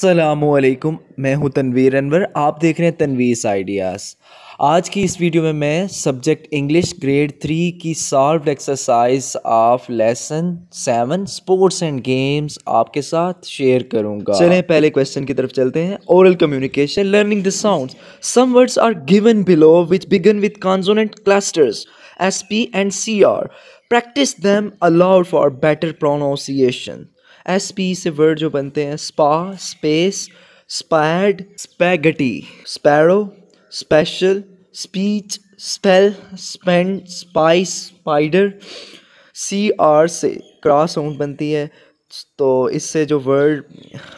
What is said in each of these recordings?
अस्सलामुअलैकुम, मैं हूं तनवीर अनवर। आप देख रहे हैं तनवीर आइडियाज़। आज की इस वीडियो में मैं सब्जेक्ट इंग्लिश ग्रेड 3 की solved exercise of lesson 7 sports and games आपके साथ शेयर करूंगा। चलें पहले क्वेश्चन की तरफ चलते हैं। Oral communication, learning the sounds. Some words are given below which begin with consonant clusters SP and CR. Practice them aloud for better pronunciation. SP से वर्ड जो बनते हैं spa, space, spade, spaghetti, sparrow, special, speech, spell, spend, spice, spider. CR से cross sound बनती है, तो इससे जो वर्ड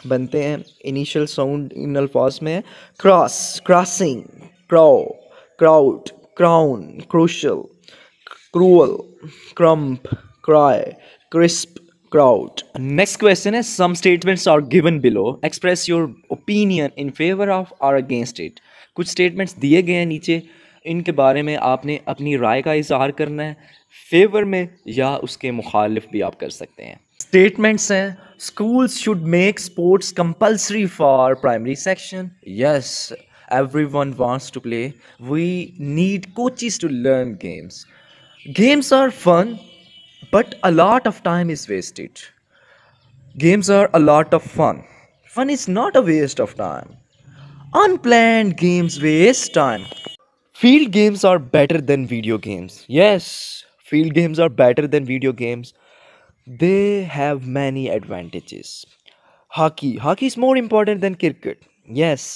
बनते हैं इनिशियल साउंड इन अल्फाज में है cross, crossing, crow, crowd, crown, crucial, cruel, crump, cry, crisp, crowd. Next question is, some statements are given below. Express your opinion in favor of or against it. कुछ statements दिए गए हैं नीचे, इनके बारे में आपने अपनी राय का इजहार करना है, फेवर में या उसके मुखालिफ भी आप कर सकते हैं। Statements हैं, schools should make sports compulsory for primary section. Yes, everyone wants to play. We need coaches to learn games. Games are fun, but a lot of time is wasted. Games are a lot of fun. Fun is not a waste of time. Unplanned games waste time. Field games are better than video games. Yes, field games are better than video games. They have many advantages. Hockey is more important than cricket. Yes,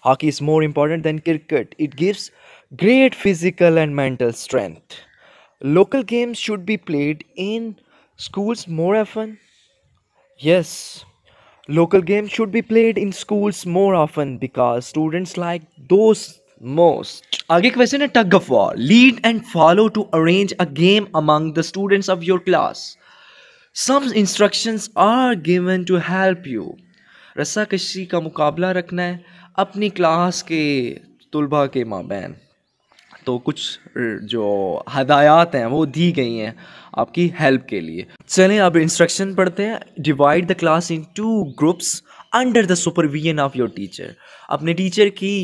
hockey is more important than cricket. It gives great physical and mental strength. Local games should be played in schools more often. Yes, local games should be played in schools more often because students like those most. आगे question है tug of war. Lead and follow to arrange a game among the students of your class. Some instructions are given to help you. रस्साकशी का मुकाबला रखना है अपनी class के तुलबा के माबैन, तो कुछ जो हदायत हैं वो दी गई हैं आपकी हेल्प के लिए। चलें अब इंस्ट्रक्शन पढ़ते हैं। Divide the class in 2 groups under the supervision of your teacher. अपने टीचर की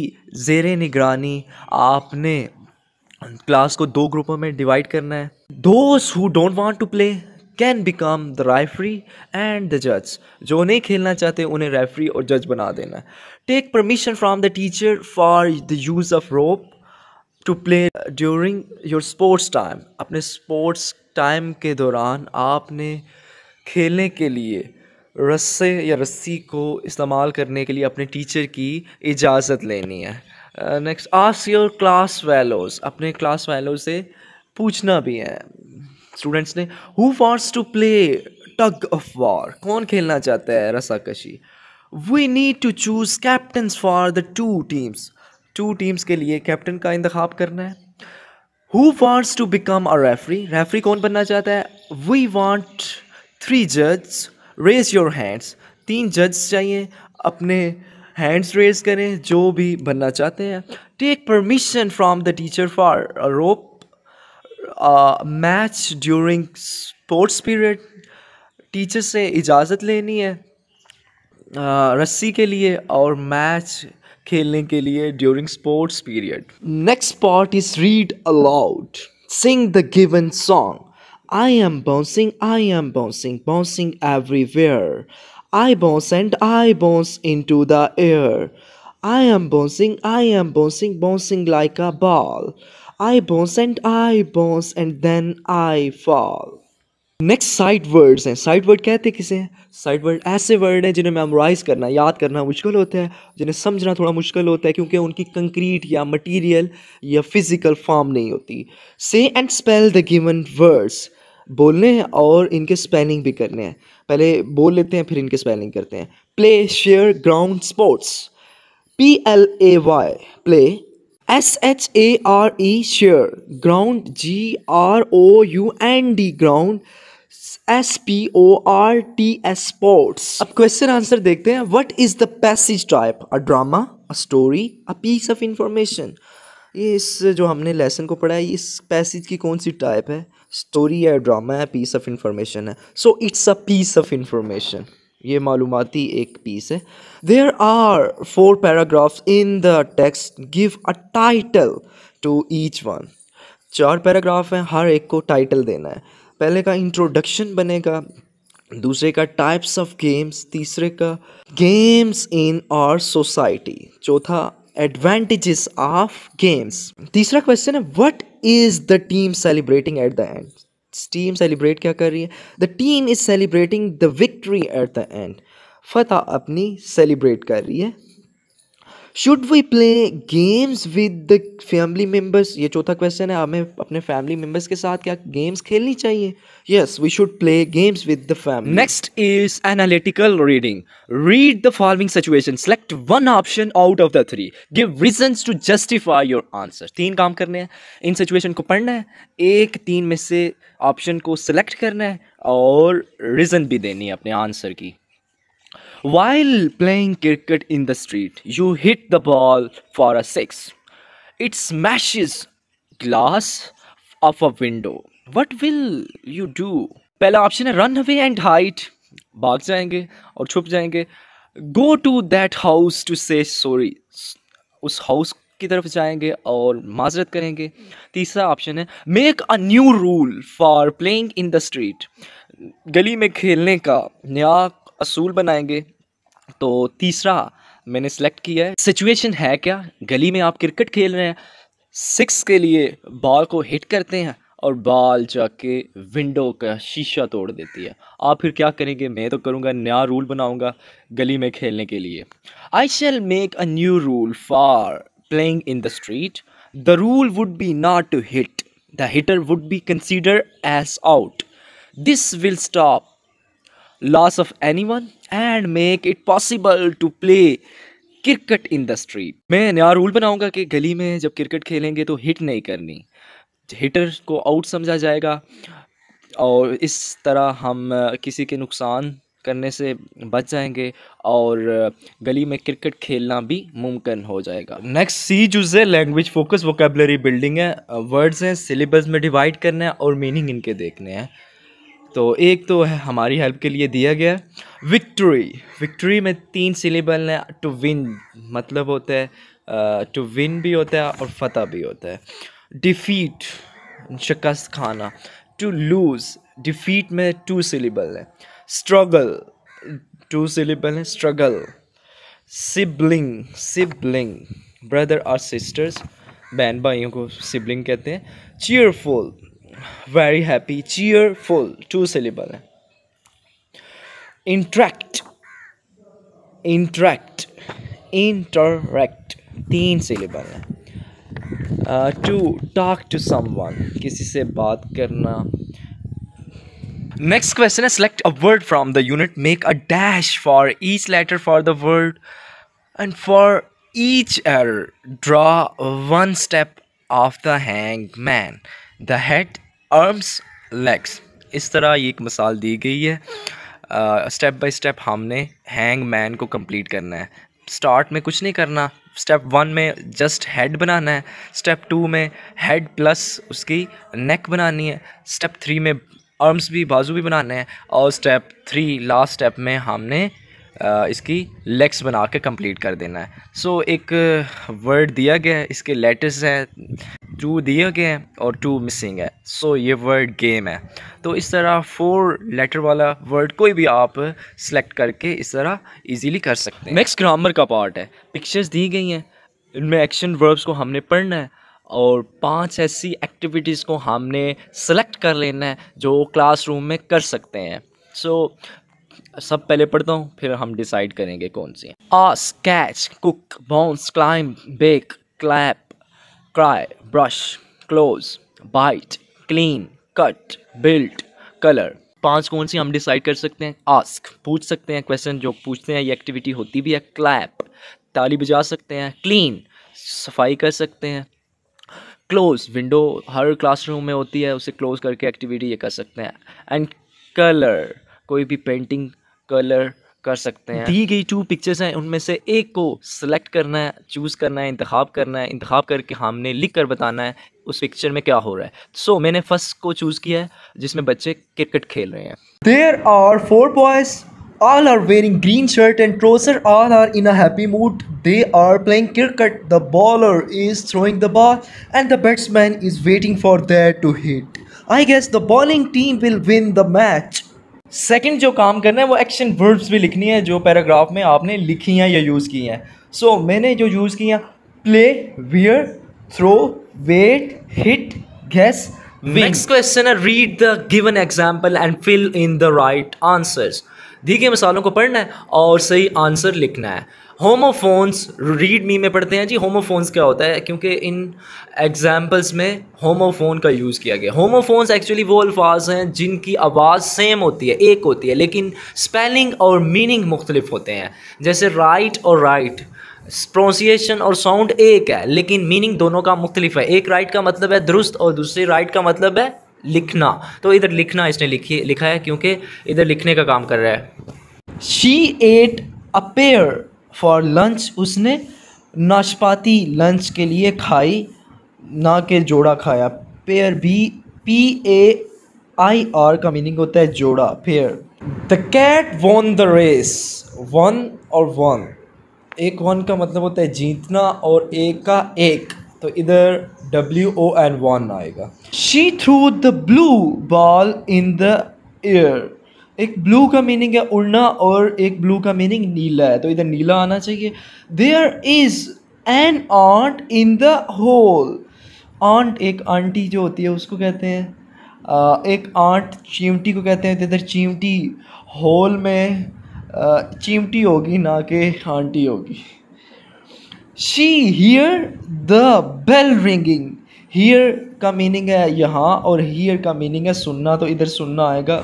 ज़ेरे निगरानी आपने क्लास को 2 ग्रुपों में डिवाइड करना है। Those who don't want to play can become the referee and the जज। जो नहीं खेलना चाहते उन्हें रेफरी और जज बना देना है। Take permission from the teacher for the use of rope to play during your sports time. अपने स्पोर्ट्स टाइम के दौरान आपने खेलने के लिए रस्से या रस्सी को इस्तेमाल करने के लिए अपने टीचर की इजाज़त लेनी है। Next, ask your class fellows. अपने क्लास फेलो से पूछना भी है स्टूडेंट्स ने, who wants to play tug of war. कौन खेलना चाहता है रस्साकशी। We need to choose captains for the 2 teams. 2 teams के लिए कैप्टन का इंतखाब करना है। Who wants to become a referee. Referee कौन बनना चाहता है। वी वांट 3 जज, रेज योर हैंड्स। 3 जज चाहिए, अपने हैंड्स रेज करें जो भी बनना चाहते हैं। Take permission from the teacher for a rope match during sports period. Teacher से इजाज़त लेनी है रस्सी के लिए और मैच खेलने के लिए during sports period. Next part is read aloud. Sing the given song. I am bouncing, I am bouncing, bouncing everywhere. I bounce and I bounce into the air. I am bouncing, I am bouncing, bouncing like a ball. I bounce and then I fall. Next sight words हैं। Sight word कहते किसे हैं। Sight word ऐसे word हैं जिन्हें memorise करना, याद करना मुश्किल होता है, जिन्हें समझना थोड़ा मुश्किल होता है क्योंकि उनकी कंक्रीट या मटेरियल या फिजिकल फॉर्म नहीं होती। से and spell the given words. बोलने हैं और इनके स्पेलिंग भी करने हैं। पहले बोल लेते हैं फिर इनके स्पेलिंग करते हैं। Play, share, ground, sports. PLAY play. SHARE share. Ground GROUND ground. SPORTS sports. अब क्वेश्चन आंसर देखते हैं। What is the passage type. A drama, a story, a piece of information. ये इस जो हमने लेसन को पढ़ा है इस पैसेज की कौन सी टाइप है। स्टोरी है, ड्रामा है, पीस ऑफ इंफॉर्मेशन है। So it's a piece of information. ये मालूमाती एक पीस है। There are 4 paragraphs in the text, give a title to each one. 4 paragraph हैं, हर एक को टाइटल देना है। पहले का इंट्रोडक्शन बनेगा, दूसरे का टाइप्स ऑफ गेम्स, तीसरे का गेम्स इन आवर सोसाइटी, चौथा एडवांटेजेस ऑफ गेम्स। तीसरा क्वेश्चन है what is the team celebrating at the end. Team celebrate क्या कर रही है? The team is celebrating the victory at the end, फतह अपनी सेलिब्रेट कर रही है। Should we play games with the family members, ये चौथा क्वेश्चन है, हमें अपने फैमिली मेम्बर्स के साथ क्या गेम्स खेलनी चाहिए? Yes, we should play games with the family. Next is analytical reading. Read the following situation, select one option out of the 3, give reasons to justify your answer. 3 काम करने हैं, इन situation को पढ़ना है, एक 3 में से ऑप्शन को सिलेक्ट करना है और रीजन भी देनी है अपने आंसर की। While playing cricket in the street, you hit the ball for a 6. It smashes glass of a window. What will you do? पहला ऑप्शन है run away and hide, भाग जाएंगे और छुप जाएंगे। Go to that house to say sorry, उस house की तरफ जाएंगे और माजरत करेंगे। तीसरा ऑप्शन है make a new rule for playing in the street, गली में खेलने का नया असूल बनाएंगे। तो तीसरा मैंने सेलेक्ट किया है। सिचुएशन है क्या, गली में आप क्रिकेट खेल रहे हैं, 6 के लिए बॉल को हिट करते हैं और बॉल जाके विंडो का शीशा तोड़ देती है। आप फिर क्या करेंगे? मैं तो करूँगा नया रूल बनाऊँगा गली में खेलने के लिए। I shall make a new rule for playing in the street, the rule would be not to hit, the hitter would be considered as out, this will stop loss of anyone and make it possible to play cricket in the street। मैं नया rule बनाऊंगा कि गली में जब cricket खेलेंगे तो hit नहीं करनी, हिटर को आउट समझा जाएगा और इस तरह हम किसी के नुकसान करने से बच जाएंगे और गली में क्रिकेट खेलना भी मुमकिन हो जाएगा। नेक्स्ट सी जुज़ है, लैंग्वेज फोकस वोकेबलरी बिल्डिंग है, वर्ड्स हैं, सिलेबस में डिवाइड करना है और मीनिंग इनके देखने हैं। तो एक तो है हमारी हेल्प के लिए दिया गया विक्ट्री। विक्ट्री में 3 सिलेबल हैं। टू विन मतलब होता है, टू विन भी होता है और फतह भी होता है। डिफीट शिकस्त खाना। टू लूज़, डिफीट में 2 सिलेबल है। स्ट्रगल 2 सिलेबल है, स्ट्रगल। सिबलिंग, सिबलिंग ब्रदर और सिस्टर्स, बहन भाइयों को सिबलिंग कहते हैं। Cheerful very happy, cheerful 2 syllable है। interact, interact 3 सिलेबल है। to talk to someone, किसी से बात करना। नेक्स्ट क्वेश्चन है select a word from the unit, make a dash for each letter for the word and for each error draw 1 step of the hangman, the head, arms, legs। इस तरह ये एक मिसाल दी गई है। स्टेप बाय स्टेप हमने hang man को complete करना है। स्टार्ट में कुछ नहीं करना, स्टेप 1 में जस्ट हेड बनाना है, स्टेप 2 में हेड प्लस उसकी नेक बनानी है, स्टेप 3 में आर्म्स भी, बाजू भी बनाने हैं और स्टेप 3 लास्ट स्टेप में हमने इसकी लेग्स बना के कंप्लीट कर देना है। सो एक वर्ड दिया गया है, इसके लेटर्स हैं 2 दिए गए हैं और 2 मिसिंग है। सो ये वर्ड गेम है। तो इस तरह 4 लेटर वाला वर्ड कोई भी आप सेलेक्ट करके इस तरह इजीली कर सकते हैं। नेक्स्ट ग्रामर का पार्ट है। पिक्चर्स दी गई हैं, इनमें एक्शन वर्ब्स को हमने पढ़ना है और 5 ऐसी एक्टिविटीज़ को हमने सेलेक्ट कर लेना है जो क्लासरूम में कर सकते हैं। सो सब पहले पढ़ता हूँ, फिर हम डिसाइड करेंगे कौन सी। Ask, catch, cook, bounce, climb, bake, clap, cry, brush, close, bite, clean, cut, build, colour. 5 कौन सी हम डिसाइड कर सकते हैं। आस्क पूछ सकते हैं, क्वेश्चन जो पूछते हैं ये एक्टिविटी होती भी है। क्लैप ताली बजा सकते हैं। क्लीन सफाई कर सकते हैं। क्लोज विंडो हर क्लासरूम में होती है, उसे क्लोज करके एक्टिविटी ये कर सकते हैं। एंड कलर कोई भी पेंटिंग कलर कर सकते हैं। दी गई 2 पिक्चर्स हैं, उनमें से एक को सिलेक्ट करना है, चूज़ करना है, इंतखाब करना है। इंतखाब करके हमने लिख कर बताना है उस पिक्चर में क्या हो रहा है। सो मैंने फर्स्ट को चूज़ किया है जिसमें बच्चे क्रिकेट खेल रहे हैं। There are 4 boys All are wearing green shirt and trouser. All are in a happy mood. They are playing cricket. The bowler is throwing the ball and the batsman is waiting for that to hit. I guess the bowling team will win the match. Second जो काम करना है वो action verbs भी लिखनी है जो paragraph में आपने लिखी हैं या यूज़ की हैं. सो मैंने जो यूज़ की हैं play, wear, throw, wait, hit, guess, win. Next question है read the given example and fill in the right answers. दी गए मिसालों को पढ़ना है और सही आंसर लिखना है. होमोफोन्स रीड मी में पढ़ते हैं जी. होमोफोन्स क्या होता है, क्योंकि इन एग्जाम्पल्स में होमोफोन का यूज़ किया गया. होमोफोन्स एक्चुअली वो अल्फाज हैं जिनकी आवाज़ सेम होती है, एक होती है, लेकिन स्पेलिंग और मीनिंग मुख्तलिफ होते हैं. जैसे राइट और राइट, प्रोनाउंसिएशन और साउंड एक है लेकिन मीनिंग दोनों का मुख्तलिफ है. एक राइट का मतलब है दुरुस्त और दूसरी राइट का मतलब है लिखना. तो इधर लिखना इसने लिखा है क्योंकि इधर लिखने का काम कर रहा है. She at a pair for lunch. उसने नाशपाती लंच के लिए खाई, ना के जोड़ा खाया. पेयर PAIR का मीनिंग होता है जोड़ा, pair. The cat won the race. One और वन, एक वन का मतलब होता है जीतना और एक का एक, तो इधर WON आएगा. She threw the blue ball in the air. एक ब्लू का मीनिंग है उड़ना और एक ब्लू का मीनिंग नीला है, तो इधर नीला आना चाहिए. There is an ant in the hole. Ant एक आंटी जो होती है उसको कहते हैं, एक आंट चीमटी को कहते हैं, तो इधर चीमटी होल में चीमटी होगी ना कि आंटी होगी. She hear the bell ringing. Hear का मीनिंग है यहाँ और हियर का मीनिंग है सुनना, तो इधर सुनना आएगा.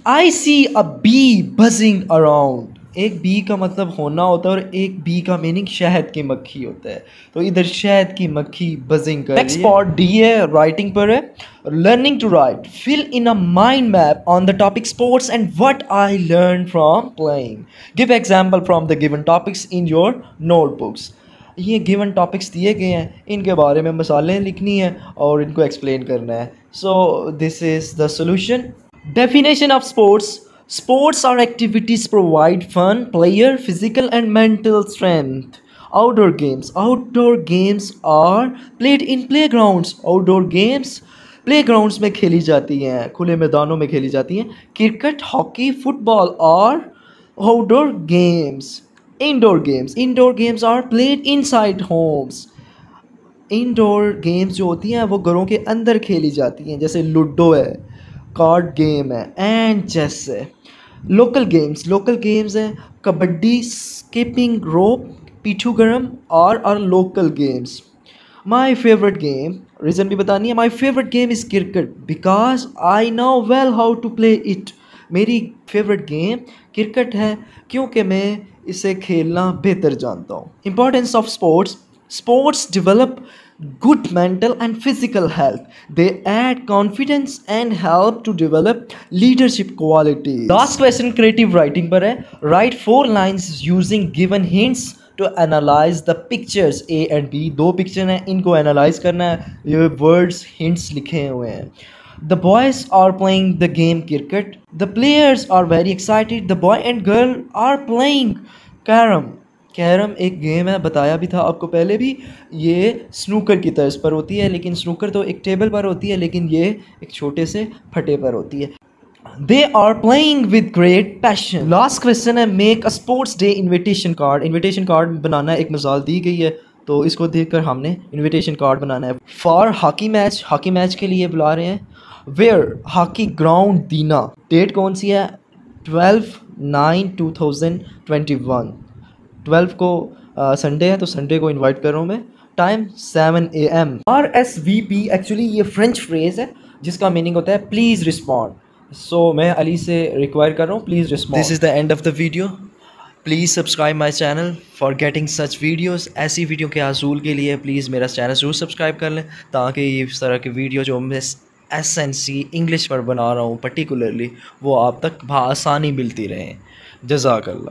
आई सी अ बी बजिंग अराउंड. एक बी का मतलब होना होता है और एक बी का मीनिंग शहद की मक्खी होता है, तो इधर शहद की मक्खी बजिंग कर रही है. नेक्स्ट पार्ट डी है, राइटिंग पर है. Learning to write. Fill in a mind map on the topic sports and what I learn from playing. Give example from the given topics in your notebooks. ये given topics दिए गए हैं, इनके बारे में मिसालें लिखनी है और इनको एक्सप्लेन करना है. So this is the solution. Definition of sports. Sports are activities provide fun, player, physical and mental strength. Outdoor games. Outdoor games are played in playgrounds. Outdoor games playgrounds में खेली जाती हैं, खुले मैदानों में खेली जाती हैं. क्रिकेट, हॉकी, फुटबॉल और outdoor games. Indoor games. Indoor games are played inside homes. Indoor games जो होती हैं वो घरों के अंदर खेली जाती हैं, जैसे लूडो है, कार्ड गेम है एंड चेस है. लोकल गेम्स हैं कबड्डी, स्किपिंग रोप, पीठू गरम और are local games. My favourite game, reason भी बतानी है. My favourite game is cricket because I know well how to play it. मेरी फेवरेट गेम क्रिकेट है क्योंकि मैं इसे खेलना बेहतर जानता हूँ. Importance of sports. Sports develop good mental and physical health. They add confidence and help to develop leadership qualities. Last question creative writing पर है. Write 4 lines using given hints to analyze the pictures A and B. 2 picture हैं, इनको analyse करना है. ये words hints लिखे हुए हैं. The boys are playing the game cricket. The players are very excited. The boy and girl are playing carom. Carrom एक game है, बताया भी था आपको पहले भी. ये स्नूकर की तर्ज पर होती है, लेकिन स्नूकर तो एक टेबल पर होती है, लेकिन ये एक छोटे से फटे पर होती है. They are playing with great passion. Last question है make a sports day invitation card. Invitation card बनाना एक मिसाल दी गई है, तो इसको देखकर हमने इन्विटेशन कार्ड बनाना है. For hockey match, hockey match के लिए बुला रहे हैं. वेयर, हॉकी ग्राउंड दीना. डेट कौन सी है? 12/9/2021. 12 को संडे है, तो संडे को इनवाइट कर रहा हूँ मैं. Time 7 AM. RSVP एक्चुअली ये फ्रेंच फ्रेज़ है जिसका मीनिंग होता है प्लीज़ रिस्पॉन्ड. सो मैं अली से रिक्वायर कर रहा हूँ please respond. This is the end of the video. Please subscribe my channel for getting such videos. ऐसी वीडियो के हासूल के लिए प्लीज़ मेरा चैनल ज़रूर सब्सक्राइब कर लें, ताकि ये इस तरह की वीडियो जो मैं SNC इंग्लिश पर बना रहा हूँ पर्टिकुलरली, वो आप तक आसानी मिलती रहे. जज़ाकल्लाह.